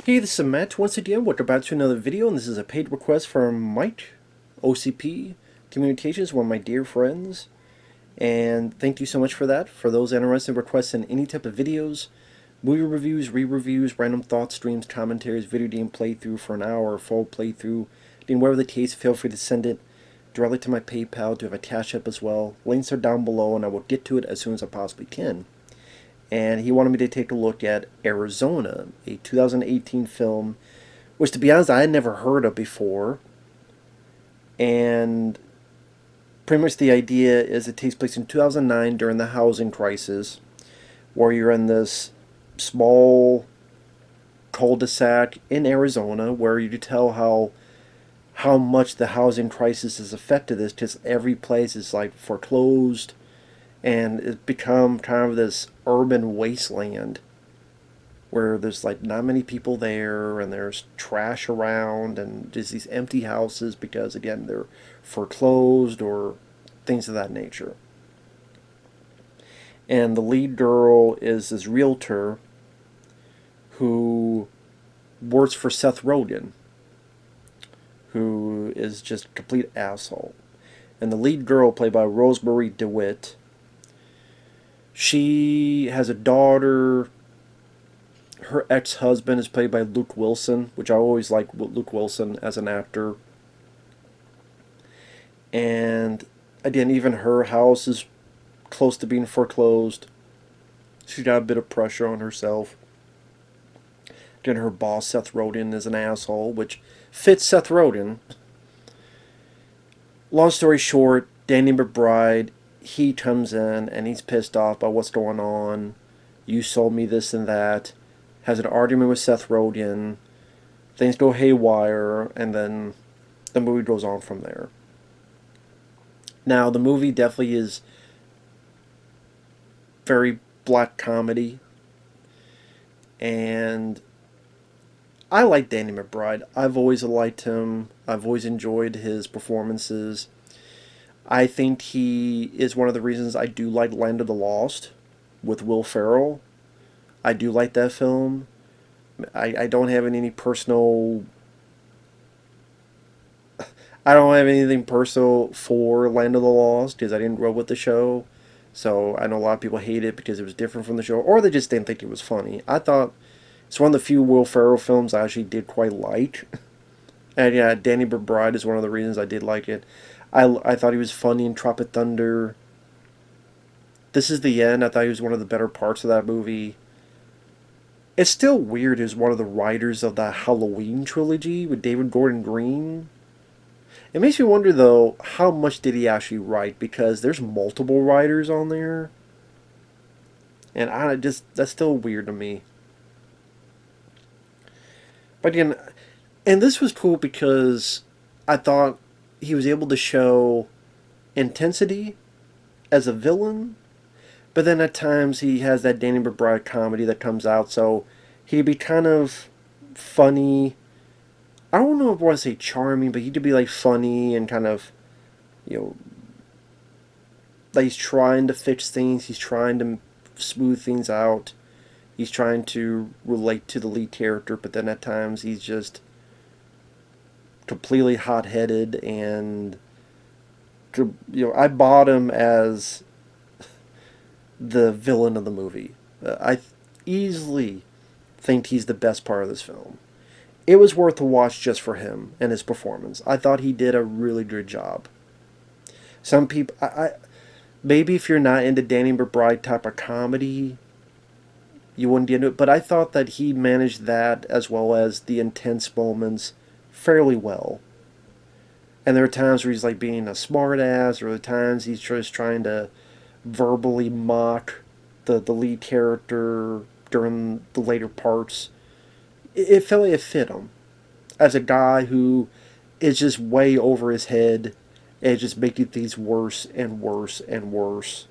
Hey, this is Matt once again. Welcome back to another video, and this is a paid request from Mike, OCP Communications, one of my dear friends. And thank you so much for that. For those interested in requesting any type of videos, movie reviews, re-reviews, random thoughts, streams, commentaries, video game playthrough for an hour, full playthrough, then whatever the case, feel free to send it directly to my PayPal. Do have a CashApp as well. Links are down below, and I will get to it as soon as I possibly can. And he wanted me to take a look at Arizona, a 2018 film, which, to be honest, I had never heard of before. And pretty much the idea is it takes place in 2009 during the housing crisis, where you're in this small cul-de-sac in Arizona, where you can tell how much the housing crisis has affected this, because every place is like foreclosed, and it's become kind of this urban wasteland where there's like not many people there, and there's trash around, and just these empty houses because, again, they're foreclosed or things of that nature. And the lead girl is this realtor who works for Seth Rogen, who is just a complete asshole. And the lead girl, played by Rosemarie DeWitt, she has a daughter. Her ex-husband is played by Luke Wilson, which I always like Luke Wilson as an actor. And again, even her house is close to being foreclosed. She's got a bit of pressure on herself. Again, her boss, Seth Rogen, is an asshole, which fits Seth Rogen. Long story short, Danny McBride, he comes in and he's pissed off about what's going on. You sold me this and that. Has an argument with Seth Rogen. Things go haywire, and then the movie goes on from there. Now, the movie definitely is very black comedy, and I like Danny McBride. I've always liked him. I've always enjoyed his performances. I think he is one of the reasons I do like Land of the Lost with Will Ferrell. I do like that film. I don't have any personal... I don't have anything personal for Land of the Lost because I didn't grow up with the show. So I know a lot of people hate it because it was different from the show, or they just didn't think it was funny. I thought it's one of the few Will Ferrell films I actually did quite like. And yeah, Danny McBride is one of the reasons I did like it. I thought he was funny in Tropic Thunder. This Is the End. I thought he was one of the better parts of that movie. It's still weird as one of the writers of the Halloween trilogy with David Gordon Green. It makes me wonder, though, how much did he actually write? Because there's multiple writers on there. And that's still weird to me. But again, and this was cool because I thought he was able to show intensity as a villain, but then at times he has that Danny McBride comedy that comes out, so he'd be kind of funny. I don't know if I want to say charming, but he could be like funny and kind of, like he's trying to fix things, he's trying to smooth things out, he's trying to relate to the lead character, but then at times he's just completely hot-headed, and I bought him as the villain of the movie. I easily think he's the best part of this film. It was worth a watch just for him and his performance. I thought he did a really good job. Some people, maybe if you're not into Danny McBride type of comedy, you wouldn't get into it, but I thought that he managed that as well as the intense moments fairly well. And there are times where he's like being a smartass, or the times he's just trying to verbally mock the lead character during the later parts. It felt like it fit him as a guy who is just way over his head and just making things worse and worse and worse,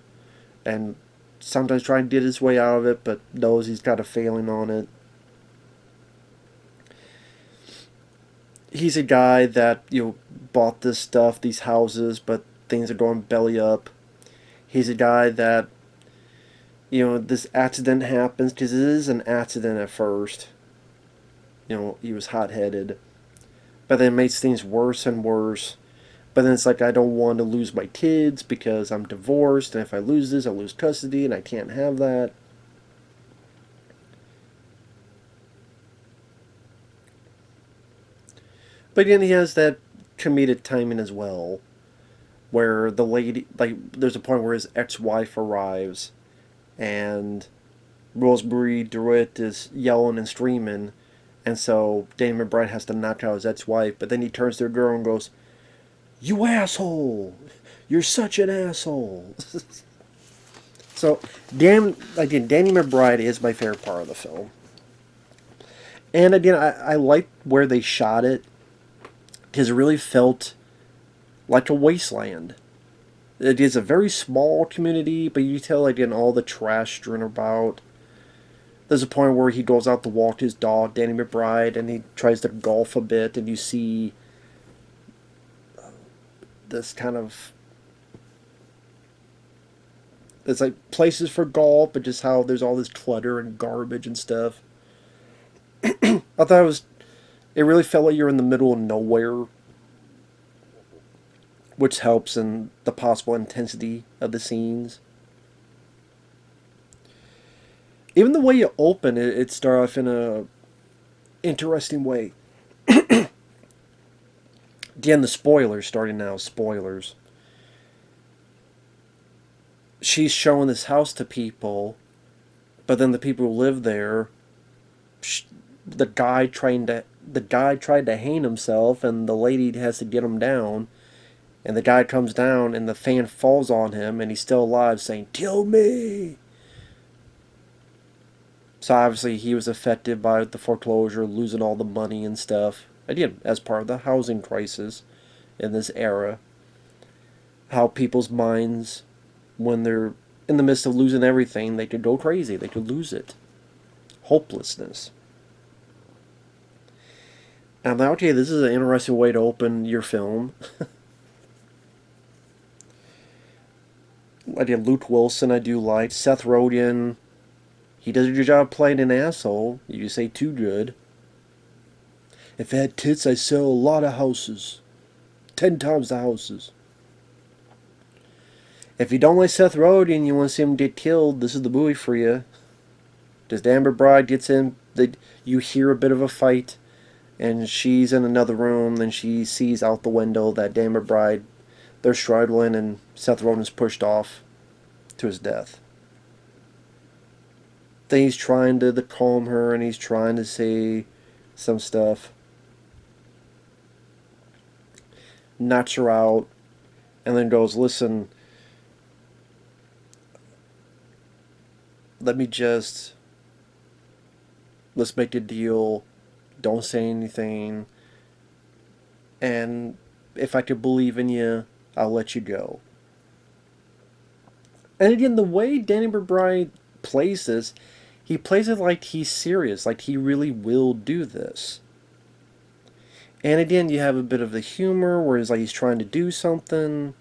and sometimes trying to get his way out of it, but knows he's got a failing on it. He's a guy that, bought this stuff, these houses, but things are going belly up. He's a guy that, this accident happens, because it is an accident at first. he was hot-headed. But then it makes things worse and worse. But then it's like, I don't want to lose my kids because I'm divorced, and if I lose this, I'll lose custody, and I can't have that. But then he has that comedic timing as well, where the lady, like, there's a point where his ex-wife arrives, and Rosemarie DeWitt is yelling and screaming, and so Danny McBride has to knock out his ex-wife, but then he turns to the girl and goes, "You asshole! You're such an asshole!" So, again, Danny McBride is my favorite part of the film. And again, I like where they shot it, because it really felt like a wasteland. It is a very small community, but you tell, again, all the trash strewn about. There's a point where he goes out to walk his dog, Danny McBride, and he tries to golf a bit, and you see this kind of... It's like places for golf, but just how there's all this clutter and garbage and stuff. I thought it really felt like you're in the middle of nowhere, which helps in the possible intensity of the scenes. Even the way you open it, it starts off in a interesting way. Again, the spoilers starting now. Spoilers. She's showing this house to people, but then the people who live there, the guy tried to hang himself, and the lady has to get him down. And the guy comes down, and the fan falls on him, and he's still alive, saying, "Kill me!" So obviously he was affected by the foreclosure, losing all the money and stuff. Again, as part of the housing crisis in this era. How people's minds, when they're in the midst of losing everything, they could go crazy. They could lose it. Hopelessness. And I'm like, okay, this is an interesting way to open your film. I did Luke Wilson, I do like. Seth Rogen, he does a good job playing an asshole. You say too good. If I had tits, I'd sell a lot of houses. 10 times the houses. If you don't like Seth Rogen and you want to see him get killed, this is the movie for you. Because Dan McBride gets in, you hear a bit of a fight, and she's in another room, then she sees out the window that Dan McBride, they're struggling, and Seth Rogen's pushed off to his death. Then he's trying to calm her, and he's trying to say some stuff. Knocks her out, and then goes, "Listen, let's make a deal, don't say anything, and if I could believe in you, I'll let you go." And again, the way Danny McBride plays this, he plays it like he's serious, like he really will do this. And again, you have a bit of the humor where it's like he's trying to do something.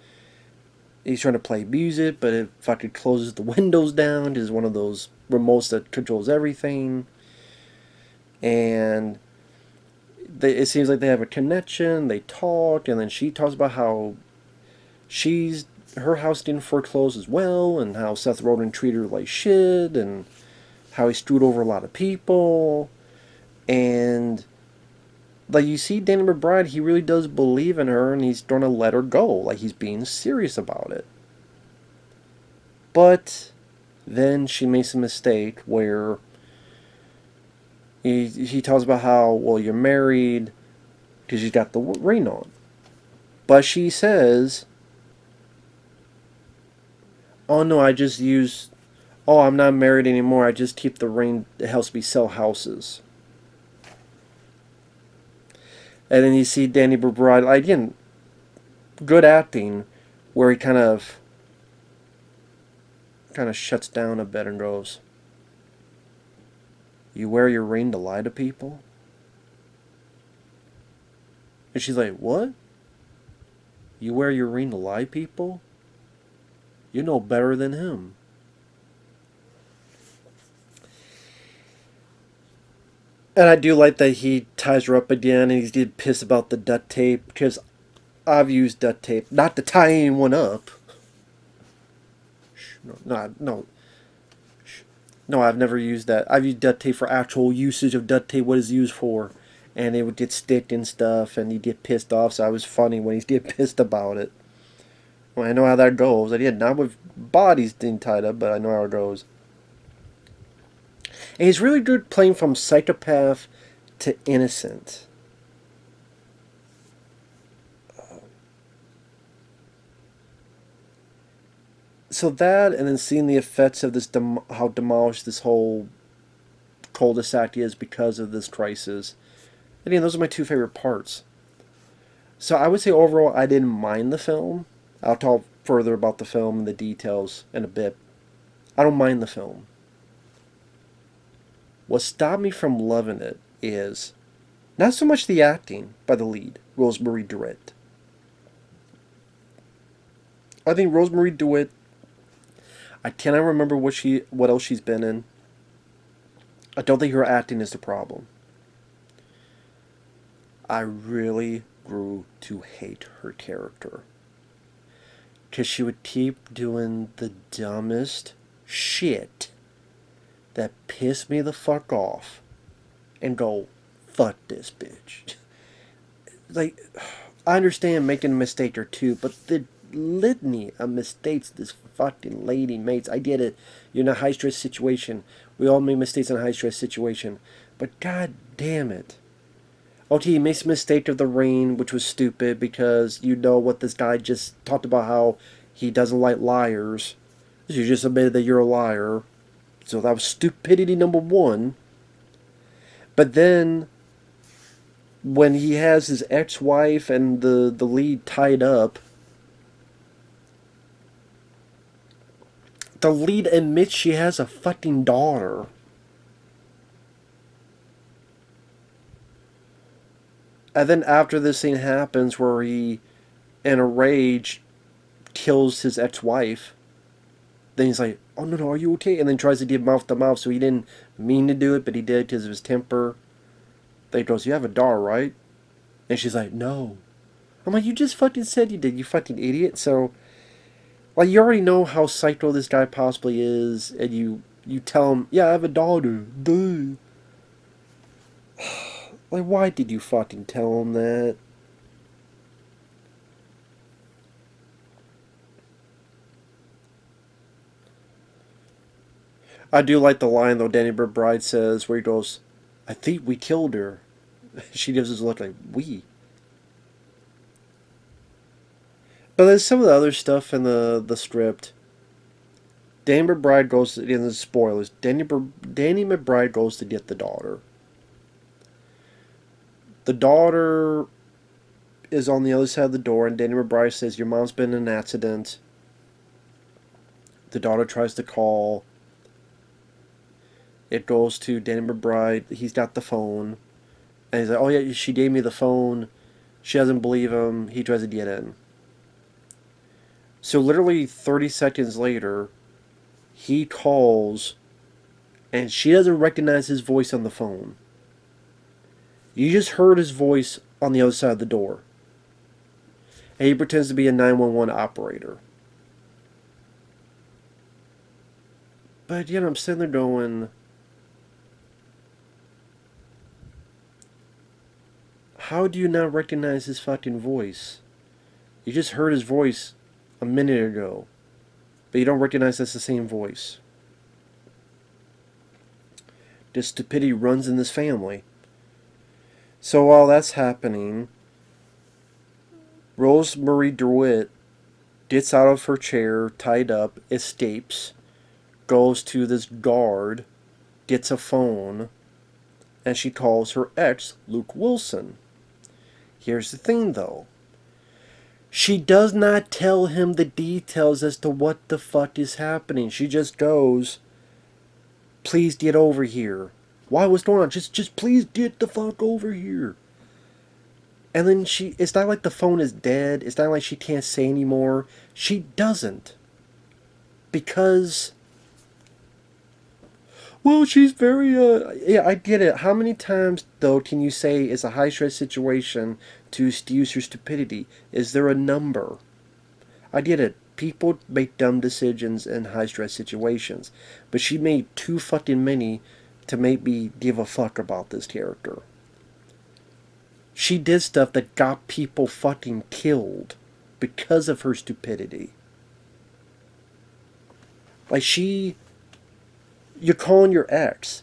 He's trying to play music, but it fucking closes the windows down. It's one of those remotes that controls everything. And it seems like they have a connection. They talk, and then she talks about how her house didn't foreclose as well, and how Seth Rogen treated her like shit, and how he screwed over a lot of people. And like, you see Danny McBride, he really does believe in her, and he's gonna let her go. Like, he's being serious about it. But then she makes a mistake where he tells about how, well, you're married because you got the ring on. But she says, "Oh no, I'm not married anymore. I just keep the ring. It helps me sell houses." And then you see Danny McBride, again, good acting, where he kind of shuts down a bit and goes, "You wear your ring to lie to people?" And she's like, "What? You wear your ring to lie to people? You know better than him." And I do like that he ties her up again, and he's getting pissed about the duct tape because I've used duct tape not to tie anyone up. No, no, no, no. I've never used that. I've used duct tape for actual usage of duct tape. What it's used for, and it would get sticked and stuff, and he'd get pissed off. So I was funny when he'd get pissed about it. Well, I know how that goes. I did not with bodies being tied up, but I know how it goes. And he's really good playing from psychopath to innocent. So that, and then seeing the effects of this, how demolished this whole cul-de-sac is because of this crisis. Again, those are my two favorite parts. So I would say overall, I didn't mind the film. I'll talk further about the film and the details in a bit. I don't mind the film. What stopped me from loving it is not so much the acting by the lead, Rosemarie DeWitt. I think Rosemarie DeWitt, I cannot remember what else she's been in. I don't think her acting is the problem. I really grew to hate her character. Because she would keep doing the dumbest shit that pissed me the fuck off. And go, fuck this bitch. Like, I understand making a mistake or two, but the litany of mistakes this fucking lady makes. I get it. You're in a high stress situation. We all make mistakes in a high stress situation. But god damn it. Okay, he makes a mistake of the rain, which was stupid because you know what this guy just talked about, how he doesn't like liars. You just admitted that you're a liar. So that was stupidity number one. But then, when he has his ex-wife and the lead tied up, the lead admits she has a fucking daughter. And then after this thing happens where he, in a rage, kills his ex-wife, then he's like, oh no, are you okay? And then tries to give mouth to mouth, so he didn't mean to do it, but he did because of his temper. Then he goes, you have a daughter, right? And she's like, no. I'm like, you just fucking said you did, you fucking idiot. So, like, you already know how psycho this guy possibly is, and you tell him, yeah, I have a daughter. Duh. Like, why did you fucking tell him that? I do like the line, though, Danny McBride says, where he goes, I think we killed her. She gives us a look like, we? But there's some of the other stuff in the script. Danny McBride goes, in the spoilers, Danny McBride goes to get the daughter. The daughter is on the other side of the door, and Danny McBride says, your mom's been in an accident. The daughter tries to call. It goes to Danny McBride. He's got the phone. And he's like, oh yeah, she gave me the phone. She doesn't believe him. He tries to get in. So literally 30 seconds later, he calls, and she doesn't recognize his voice on the phone. You just heard his voice on the other side of the door. And he pretends to be a 911 operator. But, you know, I'm sitting there going, how do you not recognize his fucking voice? You just heard his voice a minute ago, but you don't recognize that's the same voice. This stupidity runs in this family. So while that's happening, Rosemarie DeWitt gets out of her chair, tied up, escapes, goes to this guard, gets a phone, and she calls her ex, Luke Wilson. Here's the thing, though. She does not tell him the details as to what the fuck is happening. She just goes, please get over here. Why, what's going on? Just please get the fuck over here. And then it's not like the phone is dead. It's not like she can't say anymore. She doesn't. Because, well, she's very, yeah, I get it. How many times, though, can you say it's a high-stress situation to use your stupidity? Is there a number? I get it. People make dumb decisions in high-stress situations. But she made too fucking many to make me give a fuck about this character. She did stuff that got people fucking killed because of her stupidity. Like, you're calling your ex.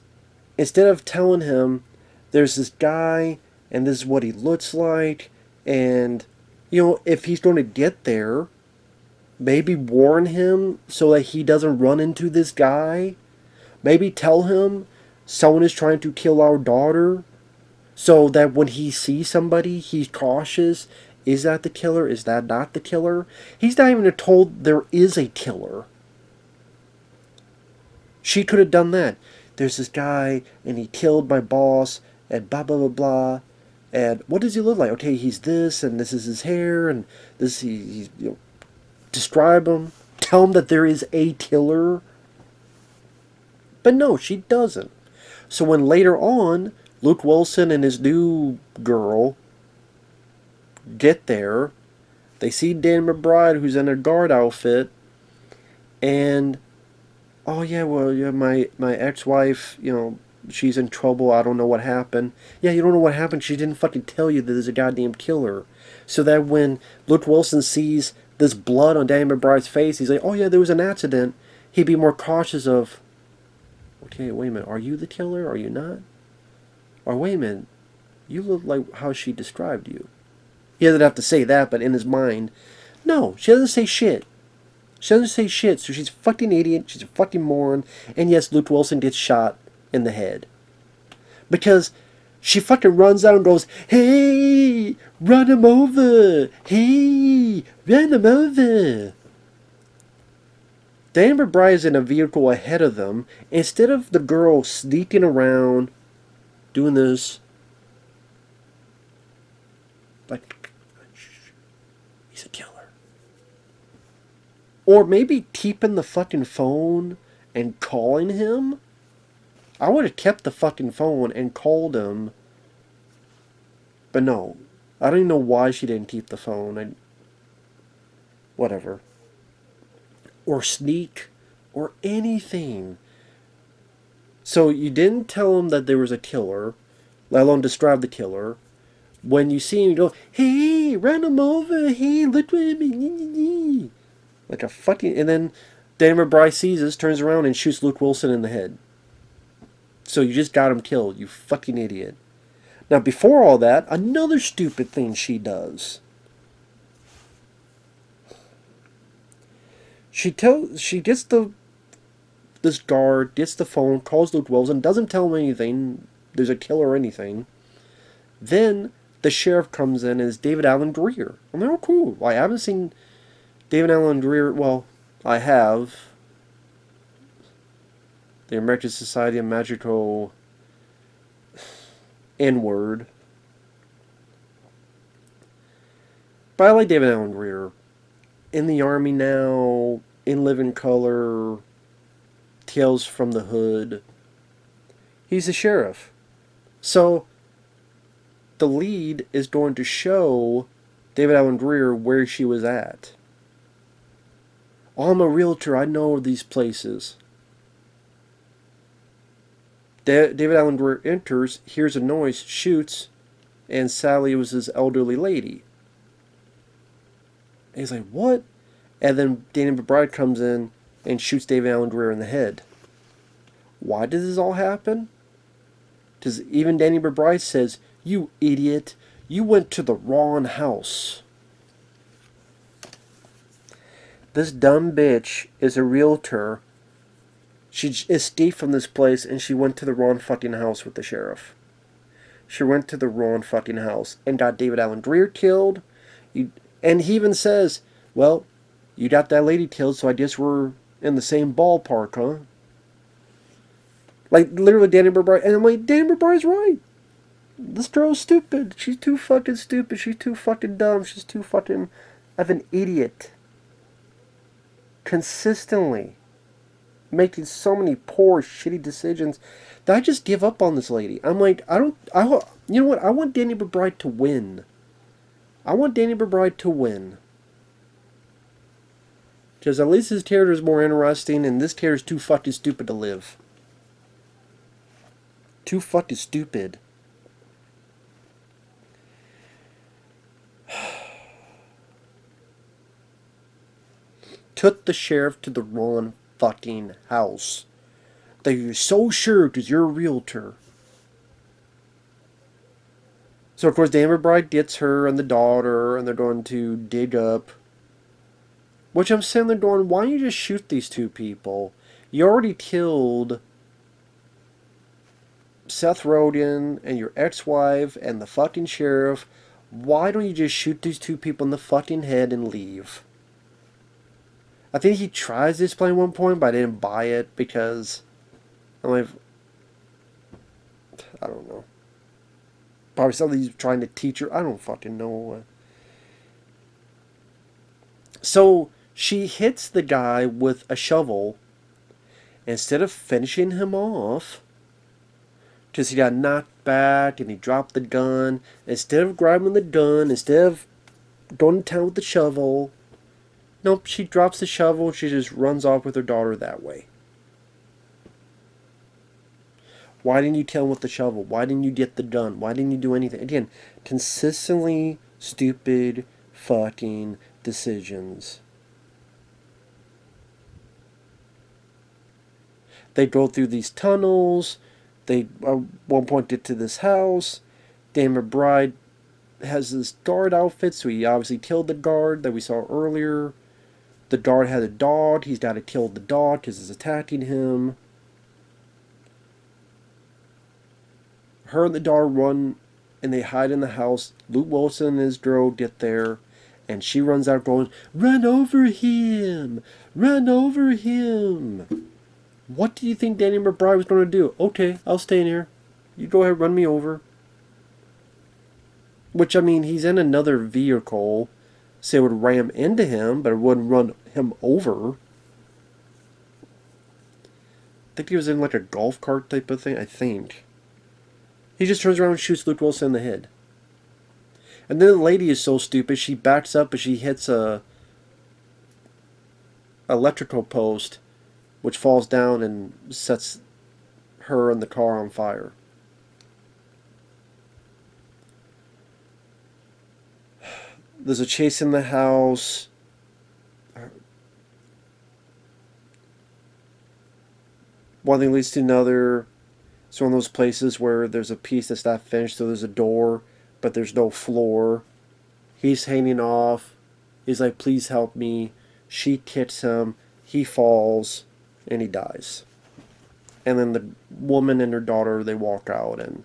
Instead of telling him there's this guy and this is what he looks like, and, if he's going to get there, maybe warn him so that he doesn't run into this guy. Maybe tell him someone is trying to kill our daughter so that when he sees somebody, he's cautious. Is that the killer? Is that not the killer? He's not even told there is a killer. She could have done that. There's this guy, and he killed my boss, and blah, blah, blah, blah. And what does he look like? Okay, he's this, and this is his hair, and this, describe him. Tell him that there is a killer. But no, she doesn't. So when later on, Luke Wilson and his new girl get there, they see Danny McBride, who's in a guard outfit, and oh yeah, well, yeah, my ex-wife, she's in trouble. I don't know what happened. Yeah, you don't know what happened. She didn't fucking tell you that there's a goddamn killer. So that when Luke Wilson sees this blood on Danny McBride's face, he's like, oh yeah, there was an accident. He'd be more cautious of, okay, wait a minute, are you the killer? Are you not? Or wait a minute, you look like how she described you. He doesn't have to say that, but in his mind, no, she doesn't say shit. She doesn't say shit, so she's a fucking idiot, she's a fucking moron, and yes, Luke Wilson gets shot in the head. Because she fucking runs out and goes, hey, run him over, hey, run him over. Danny McBride is in a vehicle ahead of them. Instead of the girl sneaking around, doing this, like, he's a killer. Or maybe keeping the fucking phone and calling him. I would have kept the fucking phone and called him. But no. I don't even know why she didn't keep the phone. Whatever. Or sneak. Or anything. So you didn't tell him that there was a killer. Let alone describe the killer. When you see him, you go, hey, run him over. Hey, look at me. Like a fucking... And then Danny McBride sees this, turns around, and shoots Luke Wilson in the head. So you just got him killed, you fucking idiot. Now, before all that, another stupid thing she does. She gets this guard, gets the phone, calls Luke Wilson, doesn't tell him anything, there's a killer or anything. Then the sheriff comes in and is David Alan Grier. I'm like, oh, cool. Well, I haven't seen David Alan Grier. Well, I have. The American Society of Magical N-word. But I like David Alan Grier. In the Army now, in Living Color, Tales from the Hood. He's the sheriff. So, the lead is going to show David Alan Grier where she was at. Oh, I'm a realtor, I know these places. David Alan Grier enters, hears a noise, shoots, and Sally was his elderly lady. And he's like, what? And then Danny McBride comes in and shoots David Alan Grier in the head. Why did this all happen? Because even Danny McBride says, you idiot, you went to the wrong house. This dumb bitch is a realtor. She escaped from this place and she went to the wrong fucking house with the sheriff. She went to the wrong fucking house and got David Alan Grier killed. And he even says, well, you got that lady killed, so I guess we're in the same ballpark, huh? Like, literally, Danny McBride. And I'm like, Danny McBride's right. This girl's stupid. She's too fucking stupid. She's too fucking dumb. She's too fucking of an idiot. Consistently. making so many poor, shitty decisions that I just give up on this lady. I'm like, you know what? I want Danny McBride to win. I want Danny McBride to win. Because at least his character is more interesting, and this character is too fucking stupid to live. Too fucking stupid. Took the sheriff to the wrong fucking house. That you're so sure because you're a realtor. So of course Danny McBride gets her and the daughter, and they're going to dig up. Which I'm sitting there going, why don't you just shoot these two people? You already killed Seth Rogen and your ex-wife and the fucking sheriff. Why don't you just shoot these two people in the fucking head and leave? I think he tries to explain at one point, but I didn't buy it because I'm like, I don't know. Probably something he's trying to teach her. I don't fucking know. So she hits the guy with a shovel. Instead of finishing him off, because he got knocked back and he dropped the gun, instead of grabbing the gun, instead of going to town with the shovel, nope, she drops the shovel and she just runs off with her daughter that way. Why didn't you kill him with the shovel? Why didn't you get the gun? Why didn't you do anything? Again, consistently stupid fucking decisions. They go through these tunnels. They at one point get to this house. Danny McBride has this guard outfit, so he obviously killed the guard that we saw earlier. The guard had a dog. He's got to kill the dog because it's attacking him. Her and the dog run and they hide in the house. Luke Wilson and his girl get there, and she runs out going, "Run over him! Run over him!" What do you think Danny McBride was going to do? Okay, I'll stay in here. You go ahead, run me over. Which, I mean, he's in another vehicle, so it would ram into him, but it wouldn't run him over. I think he was in like a golf cart type of thing, I think. He just turns around and shoots Luke Wilson in the head. And then the lady is so stupid, she backs up and she hits a electrical post, which falls down and sets her and the car on fire. There's a chase in the house. One thing leads to another. It's one of those places where there's a piece that's not finished, so there's a door, but there's no floor. He's hanging off. He's like, "Please help me." She kicks him. He falls. And he dies. And then the woman and her daughter, they walk out, and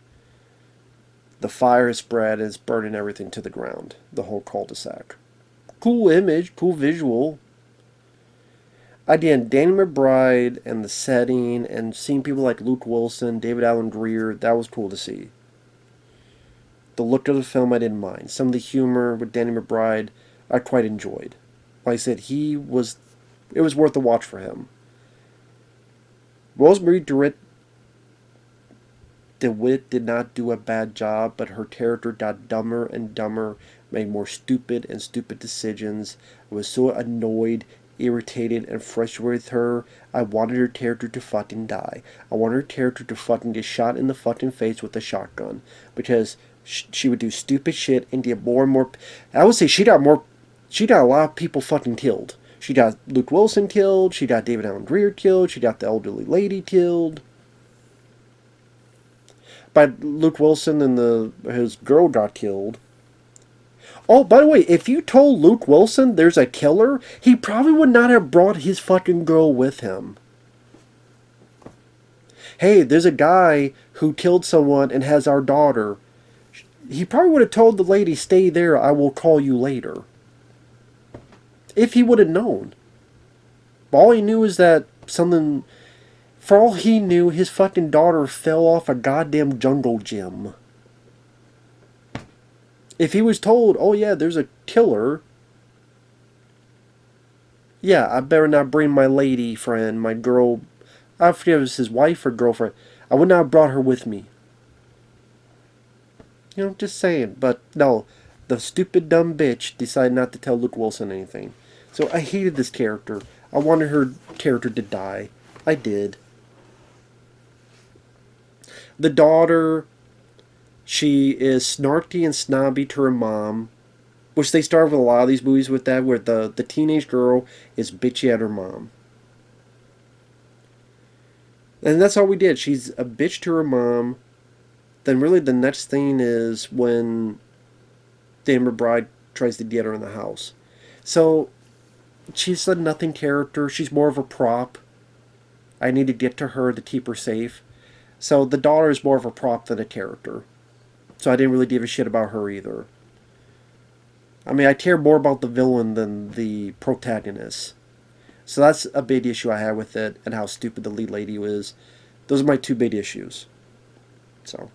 the fire is spread and it's burning everything to the ground. The whole cul-de-sac. Cool image, cool visual. Again, Danny McBride and the setting and seeing people like Luke Wilson, David Alan Grier, that was cool to see. The look of the film I didn't mind. Some of the humor with Danny McBride I quite enjoyed. Like I said, it was worth a watch for him. Rosemarie DeWitt did not do a bad job, but her character got dumber and dumber, made more stupid and stupid decisions. I was so annoyed, irritated, and frustrated with her. I wanted her character to fucking die. I wanted her character to fucking get shot in the fucking face with a shotgun. Because she would do stupid shit and get more and more... I would say she got a lot of people fucking killed. She got Luke Wilson killed. She got David Alan Grier killed. She got the elderly lady killed. But Luke Wilson and his girl got killed. Oh, by the way, if you told Luke Wilson there's a killer, he probably would not have brought his fucking girl with him. Hey, there's a guy who killed someone and has our daughter. He probably would have told the lady, "Stay there, I will call you later." If he would have known. But all he knew is that something... For all he knew, his fucking daughter fell off a goddamn jungle gym. If he was told, "Oh yeah, there's a killer," yeah, I better not bring my lady friend, my girl I forget if it was his wife or girlfriend. I would not have brought her with me. Just saying. But no, the stupid dumb bitch decided not to tell Luke Wilson anything. So I hated this character. I wanted her character to die. I did. The daughter, she is snarky and snobby to her mom, which they start with a lot of these movies with that, where the teenage girl is bitchy at her mom. And that's all we did. She's a bitch to her mom. Then really the next thing is when Danny McBride tries to get her in the house. So she's a nothing character. She's more of a prop. I need to get to her to keep her safe. So the daughter is more of a prop than a character. So I didn't really give a shit about her either. I mean, I care more about the villain than the protagonist. So that's a big issue I had with it, and how stupid the lead lady was. Those are my two big issues. So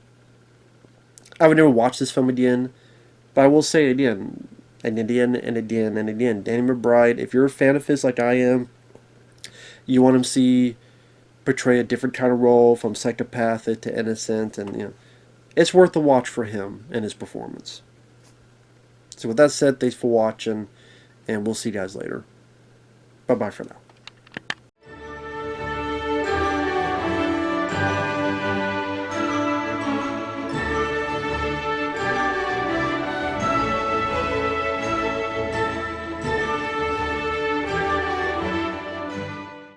I would never watch this film again, but I will say it again, and again, and again, and again. Danny McBride, if you're a fan of his like I am, you want him to see portray a different kind of role, from psychopathic to innocent, and it's worth the watch for him and his performance. So with that said, thanks for watching, and we'll see you guys later. Bye-bye for now.